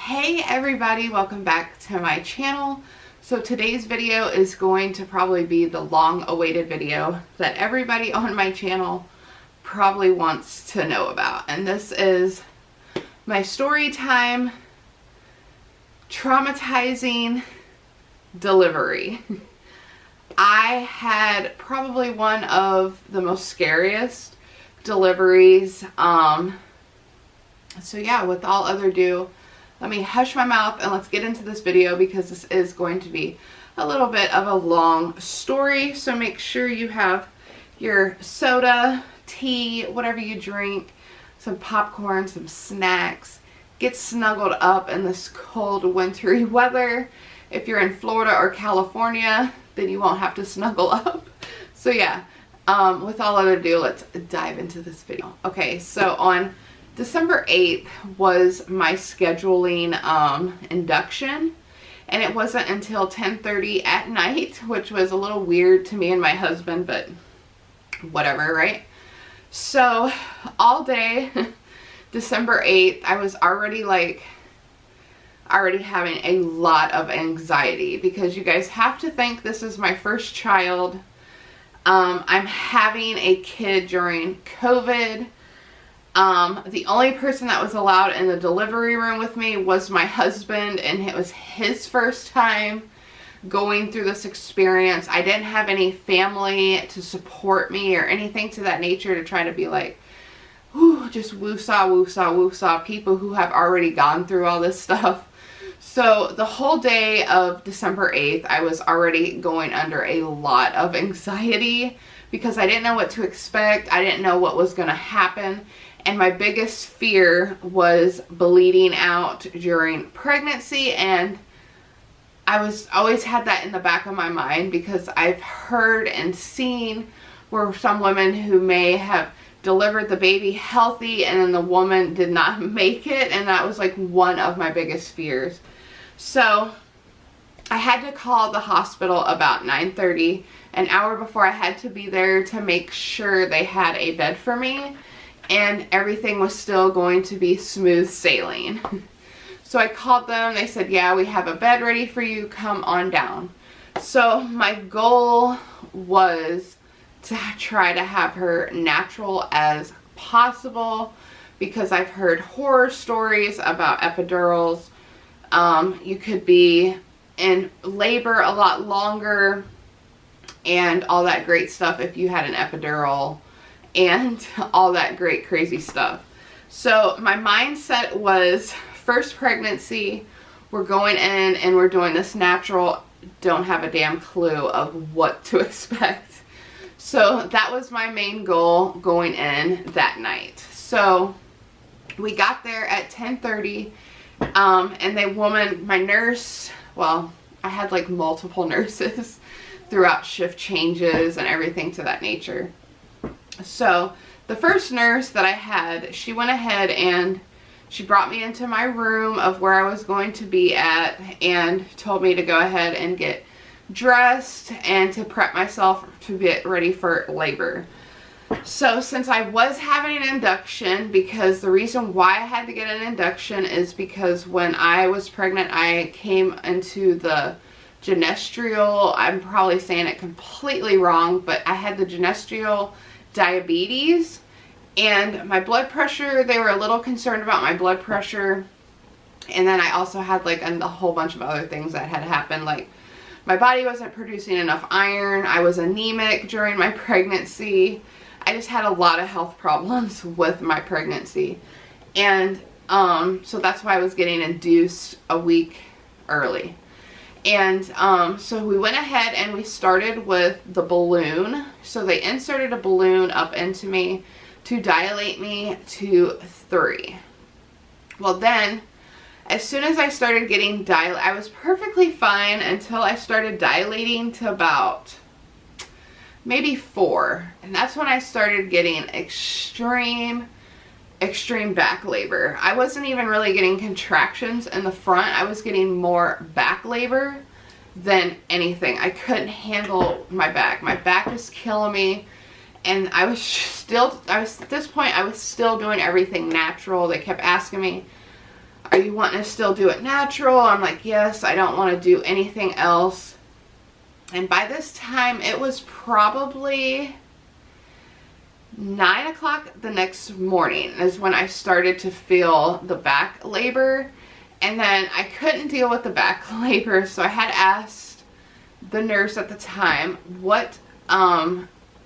Hey everybody, welcome back to my channel. So today's video is going to probably be the long-awaited video that everybody on my channel probably wants to know about. And this is my story time traumatizing delivery. I had probably one of the most scariest deliveries. So yeah, with all other ado, let me hush my mouth and let's get into this video because this is going to be a little bit of a long story. So make sure you have your soda, tea, whatever you drink, some popcorn, some snacks. Get snuggled up in this cold wintry weather. If you're in Florida or California, then you won't have to snuggle up. So yeah, with all other ado, let's dive into this video. Okay, so on December 8th was my scheduling induction, and it wasn't until 10:30 at night, which was a little weird to me and my husband, but whatever, right? So all day December 8th, I was already having a lot of anxiety because you guys have to think this is my first child. I'm having a kid during COVID. The only person that was allowed in the delivery room with me was my husband, and it was his first time going through this experience. I didn't have any family to support me or anything to that nature to try to be like, whew, just woosah, woosah, woosah, people who have already gone through all this stuff. So the whole day of December 8th, I was already going under a lot of anxiety because I didn't know what to expect. I didn't know what was going to happen. And my biggest fear was bleeding out during pregnancy, and I always had that in the back of my mind because I've heard and seen where some women who may have delivered the baby healthy and then the woman did not make it, and that was like one of my biggest fears. So I had to call the hospital about 9:30, an hour before I had to be there to make sure they had a bed for me and everything was still going to be smooth sailing. So I called them, they said, yeah, we have a bed ready for you, come on down. So my goal was to try to have her natural as possible because I've heard horror stories about epidurals. You could be in labor a lot longer and all that great stuff if you had an epidural and all that great crazy stuff. So my mindset was first pregnancy, we're going in and we're doing this natural, don't have a damn clue of what to expect. So that was my main goal going in that night. So we got there at 10:30 and my nurse, well, I had like multiple nurses throughout shift changes and everything to that nature. So the first nurse that I had, she went ahead and she brought me into my room of where I was going to be at and told me to go ahead and get dressed and to prep myself to get ready for labor. So since I was having an induction, because the reason why I had to get an induction is because when I was pregnant, I came into the genestrial, I'm probably saying it completely wrong, but I had the genestrial diabetes and my blood pressure, they were a little concerned about my blood pressure, and then I also had like a whole bunch of other things that had happened, like my body wasn't producing enough iron, I was anemic during my pregnancy, I just had a lot of health problems with my pregnancy, and so that's why I was getting induced a week early. And so we went ahead and we started with the balloon. So they inserted a balloon up into me to dilate me to 3. Well then, as soon as I started getting dilated, I was perfectly fine until I started dilating to about maybe 4. And that's when I started getting extreme back labor. I wasn't even really getting contractions in the front. I was getting more back labor than anything. I couldn't handle my back. My back was killing me, and at this point I was still doing everything natural. They kept asking me, are you wanting to still do it natural? I'm like, yes, I don't want to do anything else. And by this time, it was probably 9 o'clock the next morning is when I started to feel the back labor. And then I couldn't deal with the back labor, so I had asked the nurse at the time, what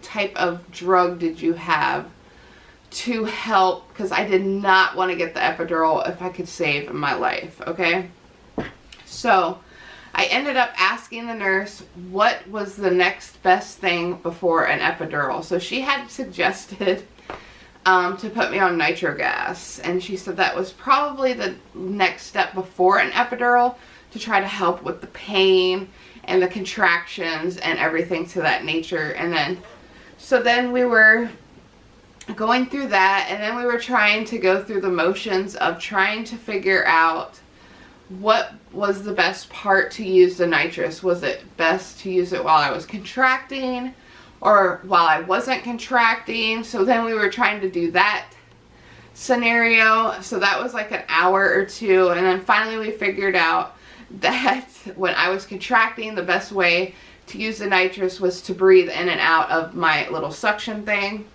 type of drug did you have to help, because I did not want to get the epidural if I could save my life, okay? So I ended up asking the nurse what was the next best thing before an epidural. So she had suggested to put me on nitro gas, and she said that was probably the next step before an epidural to try to help with the pain and the contractions and everything to that nature. And then so then we were going through that, and then we were trying to go through the motions of trying to figure out what was the best part to use the nitrous. Was it best to use it while I was contracting or while I wasn't contracting? So then we were trying to do that scenario. So that was like an hour or two, and then finally we figured out that when I was contracting, the best way to use the nitrous was to breathe in and out of my little suction thing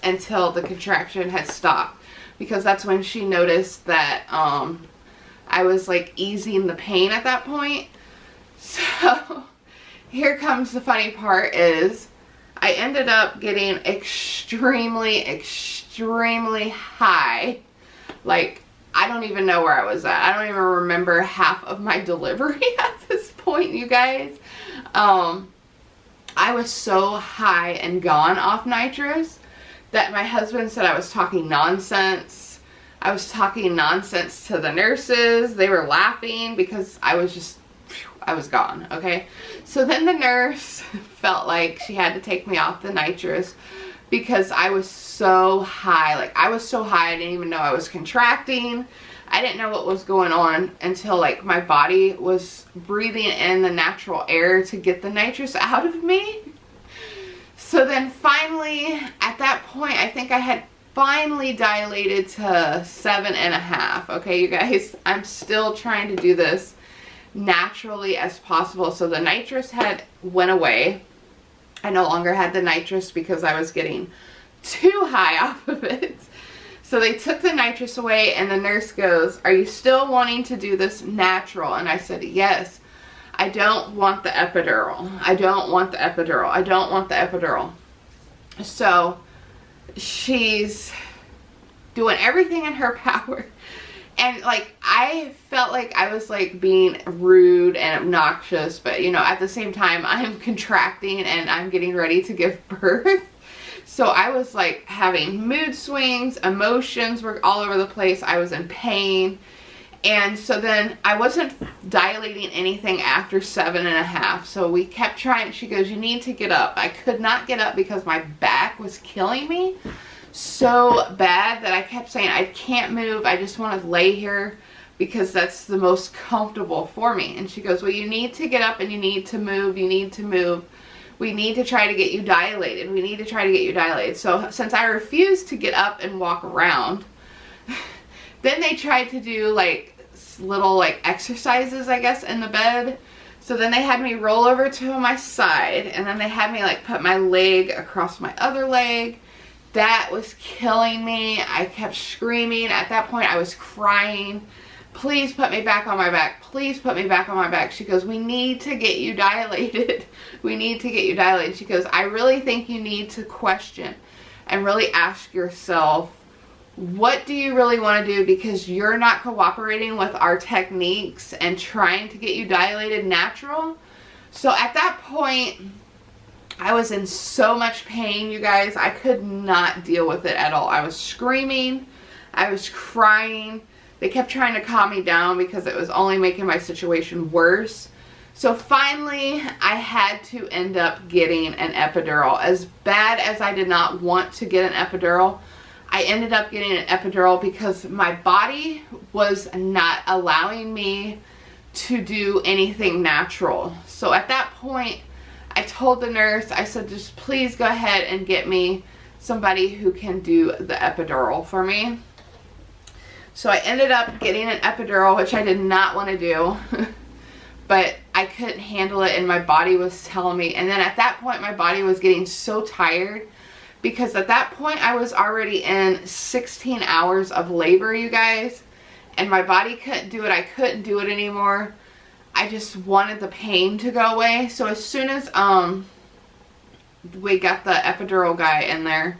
until the contraction had stopped, because that's when she noticed that I was like easing the pain at that point. So here comes the funny part, is I ended up getting extremely high. Like, I don't even know where I was at. I don't even remember half of my delivery at this point, you guys. I was so high and gone off nitrous that my husband said I was talking nonsense. I was talking nonsense to the nurses. They were laughing because I was gone, okay? So then the nurse felt like she had to take me off the nitrous because I was so high. Like, I was so high, I didn't even know I was contracting. I didn't know what was going on until like my body was breathing in the natural air to get the nitrous out of me. So then finally, at that point, I think I had finally dilated to 7.5. Okay, you guys, I'm still trying to do this naturally as possible. So the nitrous had went away. I no longer had the nitrous because I was getting too high off of it. So they took the nitrous away, and the nurse goes, "Are you still wanting to do this natural?" And I said, "Yes. I don't want the epidural. I don't want the epidural. I don't want the epidural." So she's doing everything in her power. And like, I felt like I was like being rude and obnoxious, but you know, at the same time, I'm contracting and I'm getting ready to give birth. So I was like having mood swings, emotions were all over the place. I was in pain. And so then I wasn't dilating anything after 7.5. So we kept trying. She goes, "You need to get up." I could not get up because my back was killing me so bad that I kept saying, "I can't move. I just want to lay here because that's the most comfortable for me." And she goes, "Well, you need to get up and you need to move. You need to move. We need to try to get you dilated. We need to try to get you dilated." So since I refused to get up and walk around, then they tried to do like little like exercises, I guess, in the bed. So then they had me roll over to my side, and then they had me like put my leg across my other leg. That was killing me. I kept screaming. At that point, I was crying. "Please put me back on my back. Please put me back on my back." She goes, "We need to get you dilated. We need to get you dilated." She goes, "I really think you need to question and really ask yourself, what do you really want to do, because you're not cooperating with our techniques and trying to get you dilated natural." So at that point, I was in so much pain, you guys. I could not deal with it at all. I was screaming. I was crying. They kept trying to calm me down because it was only making my situation worse. So finally, I had to end up getting an epidural. As bad as I did not want to get an epidural, I ended up getting an epidural because my body was not allowing me to do anything natural. So at that point, I told the nurse, I said, "Just please go ahead and get me somebody who can do the epidural for me." So I ended up getting an epidural, which I did not want to do. But I couldn't handle it and my body was telling me. And then at that point my body was getting so tired, because at that point I was already in 16 hours of labor, you guys. And my body couldn't do it. I couldn't do it anymore. I just wanted the pain to go away. So as soon as we got the epidural guy in there,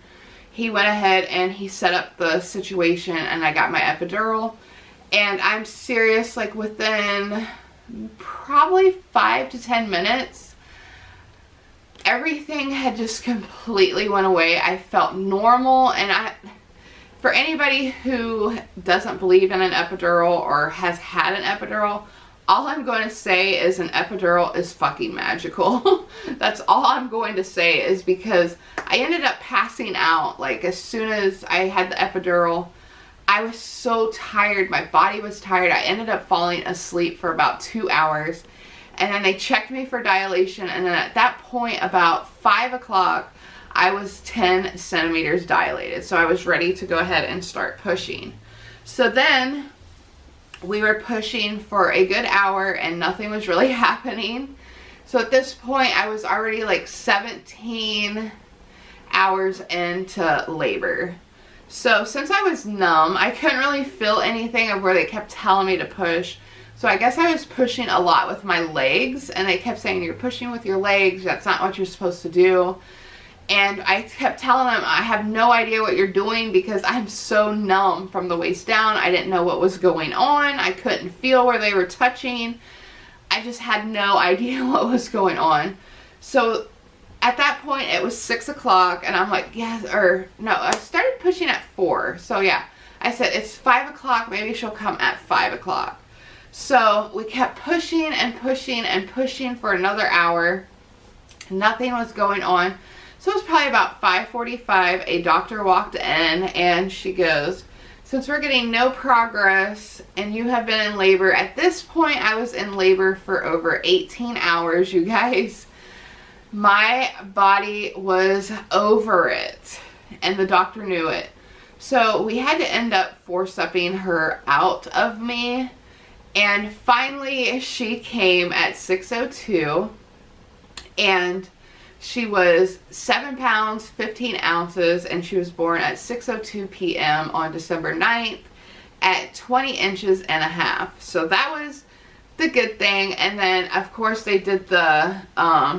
he went ahead and he set up the situation and I got my epidural. And I'm serious, like within probably 5 to 10 minutes, everything had just completely went away. I felt normal. And for anybody who doesn't believe in an epidural or has had an epidural, all I'm going to say is an epidural is fucking magical. That's all I'm going to say, is because I ended up passing out. Like as soon as I had the epidural, I was so tired. My body was tired. I ended up falling asleep for about 2 hours. And then they checked me for dilation. And then at that point, about 5 o'clock, I was 10 centimeters dilated. So I was ready to go ahead and start pushing. So then we were pushing for a good hour and nothing was really happening. So at this point, I was already like 17 hours into labor. So since I was numb, I couldn't really feel anything of where they kept telling me to push. So I guess I was pushing a lot with my legs, and they kept saying, you're pushing with your legs, that's not what you're supposed to do. And I kept telling them, I have no idea what you're doing because I'm so numb from the waist down. I didn't know what was going on. I couldn't feel where they were touching. I just had no idea what was going on. So at that point, it was 6 o'clock, and I'm like, yes, or no, I started pushing at 4. So yeah, I said, it's 5 o'clock, maybe she'll come at 5 o'clock. So we kept pushing and pushing and pushing for another hour. Nothing was going on. So it was probably about 5:45, a doctor walked in and she goes, since we're getting no progress and you have been in labor, at this point I was in labor for over 18 hours, you guys. My body was over it and the doctor knew it. So we had to end up forcepping her out of me. And finally she came at 6:02 and she was 7 pounds, 15 ounces, and she was born at 6:02 p.m. on December 9th at 20 inches and a half. So that was the good thing. And then of course they did the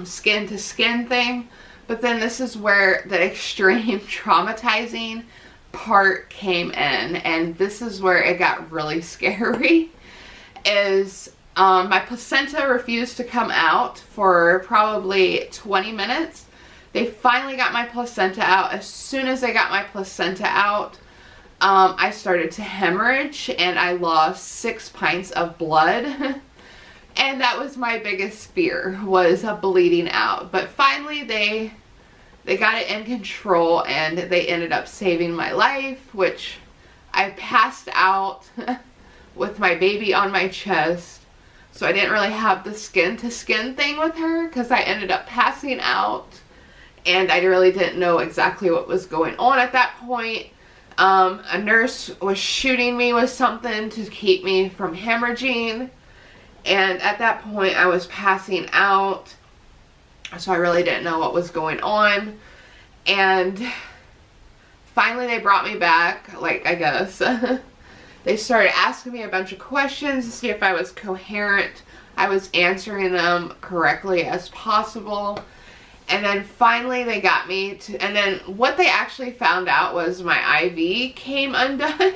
skin to skin thing, but then this is where the extreme traumatizing part came in, and this is where it got really scary. Is my placenta refused to come out for probably 20 minutes. They finally got my placenta out. As soon as they got my placenta out, I started to hemorrhage and I lost 6 pints of blood. And that was my biggest fear, was bleeding out. But finally they got it in control and they ended up saving my life, which I passed out with my baby on my chest. So I didn't really have the skin to skin thing with her because I ended up passing out and I really didn't know exactly what was going on at that point. A nurse was shooting me with something to keep me from hemorrhaging, and at that point I was passing out, so I really didn't know what was going on. And finally they brought me back, like, I guess. They started asking me a bunch of questions to see if I was coherent. I was answering them correctly as possible. And then finally they got me to, and then what they actually found out was my IV came undone.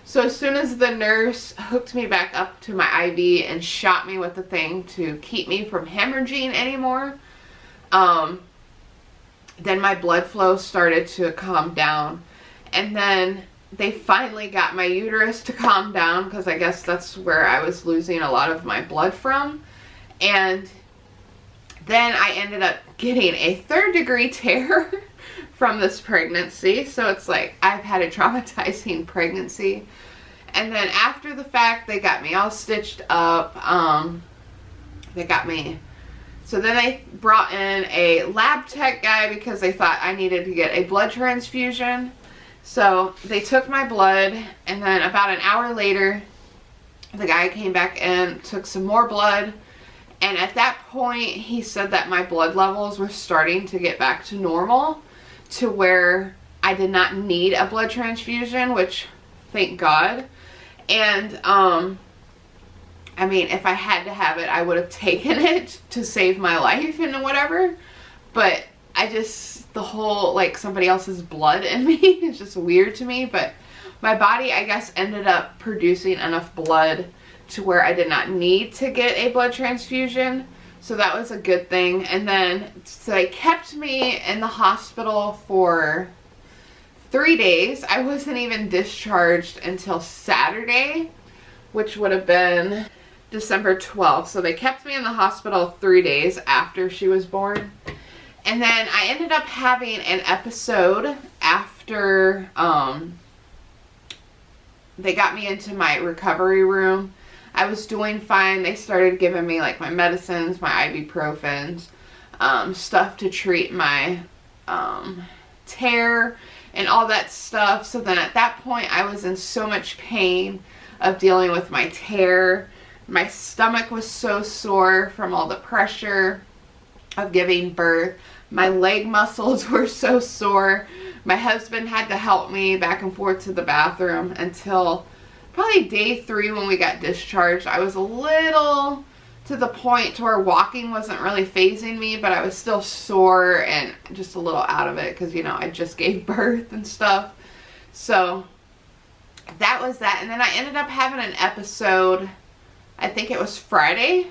So as soon as the nurse hooked me back up to my IV and shot me with the thing to keep me from hemorrhaging anymore, then my blood flow started to calm down. And then they finally got my uterus to calm down, because I guess that's where I was losing a lot of my blood from. And then I ended up getting a 3rd-degree tear from this pregnancy. So it's like, I've had a traumatizing pregnancy. And then after the fact, they got me all stitched up. So then they brought in a lab tech guy because they thought I needed to get a blood transfusion. So they took my blood, and then about an hour later, the guy came back in, took some more blood, and at that point, he said that my blood levels were starting to get back to normal, to where I did not need a blood transfusion, which, thank God. And, I mean, if I had to have it, I would have taken it to save my life and whatever. But I just, the whole, like, somebody else's blood in me is just weird to me. But my body, I guess, ended up producing enough blood to where I did not need to get a blood transfusion. So that was a good thing. And then, so they kept me in the hospital for 3 days. I wasn't even discharged until Saturday, which would have been December 12th. So they kept me in the hospital 3 days after she was born. And then I ended up having an episode after they got me into my recovery room. I was doing fine. They started giving me like my medicines, my ibuprofens, stuff to treat my tear and all that stuff. So then at that point I was in so much pain of dealing with my tear. My stomach was so sore from all the pressure of giving birth. My leg muscles were so sore. My husband had to help me back and forth to the bathroom until probably day 3 when we got discharged. I was a little to the point to where walking wasn't really phasing me, but I was still sore and just a little out of it because, you know, I just gave birth and stuff. So that was that. And then I ended up having an episode, I think it was Friday.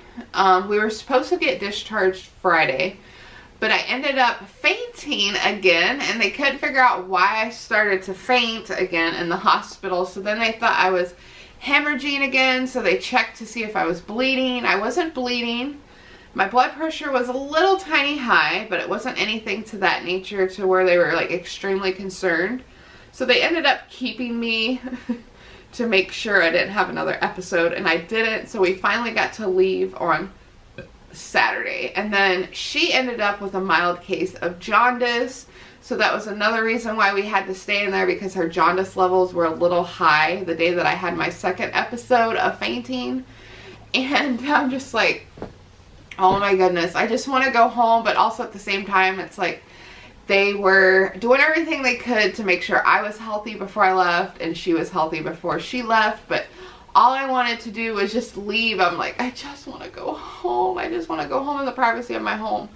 We were supposed to get discharged Friday, but I ended up fainting again, and they couldn't figure out why I started to faint again in the hospital. So then they thought I was hemorrhaging again, so they checked to see if I was bleeding. I wasn't bleeding. My blood pressure was a little tiny high, but it wasn't anything to that nature to where they were like extremely concerned. So they ended up keeping me to make sure I didn't have another episode, and I didn't. So we finally got to leave on Saturday, and then she ended up with a mild case of jaundice. So that was another reason why we had to stay in there, because her jaundice levels were a little high the day that I had my second episode of fainting. And I'm just like, oh my goodness, I just want to go home. But also at the same time, it's like they were doing everything they could to make sure I was healthy before I left and she was healthy before she left. But all I wanted to do was just leave. I'm like, I just want to go home. I just want to go home in the privacy of my home.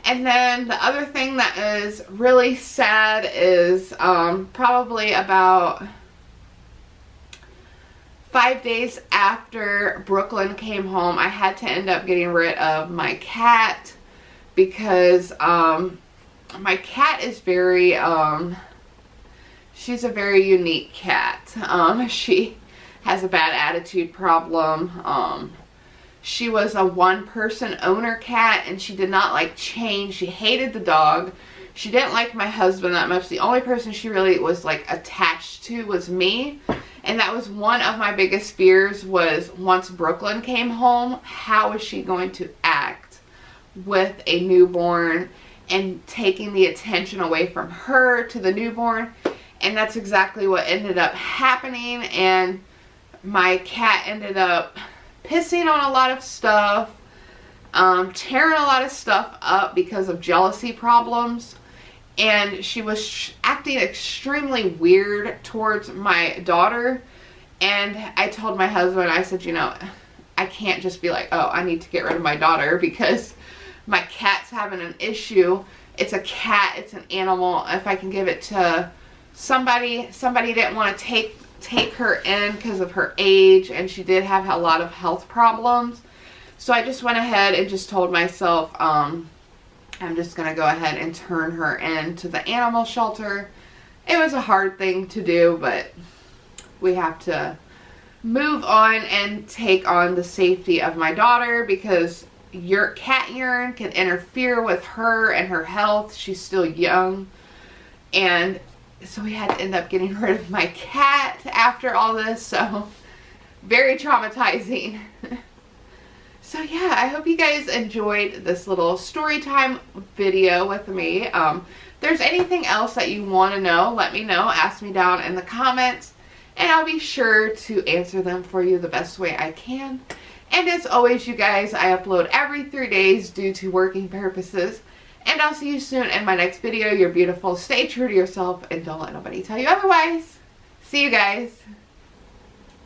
And then the other thing that is really sad is probably about 5 days after Brooklyn came home, I had to end up getting rid of my cat because my cat is very, she's a very unique cat. She has a bad attitude problem. She was a one-person owner cat, and she did not like change. She hated the dog. She didn't like my husband that much. The only person she really was like attached to was me. And that was one of my biggest fears, was once Brooklyn came home, how is she going to act with a newborn and taking the attention away from her to the newborn. And that's exactly what ended up happening. And my cat ended up pissing on a lot of stuff, tearing a lot of stuff up because of jealousy problems. And she was acting extremely weird towards my daughter. And I told my husband, I said, you know, I can't just be like, oh, I need to get rid of my daughter because my cat's having an issue. It's a cat, it's an animal. If I can give it to somebody didn't want to take her in because of her age, and she did have a lot of health problems. So I just went ahead and just told myself, I'm just going to go ahead and turn her into the animal shelter. It was a hard thing to do, but we have to move on and take on the safety of my daughter, because your cat urine can interfere with her and her health. She's still young. And so we had to end up getting rid of my cat after all this. So very traumatizing. So yeah, I hope you guys enjoyed this little story time video with me. there's anything else that you want to know, let me know. Ask me down in the comments, and I'll be sure to answer them for you the best way I can. And as always, you guys, I upload every 3 days due to working purposes. And I'll see you soon in my next video. You're beautiful. Stay true to yourself and don't let nobody tell you otherwise. See you guys.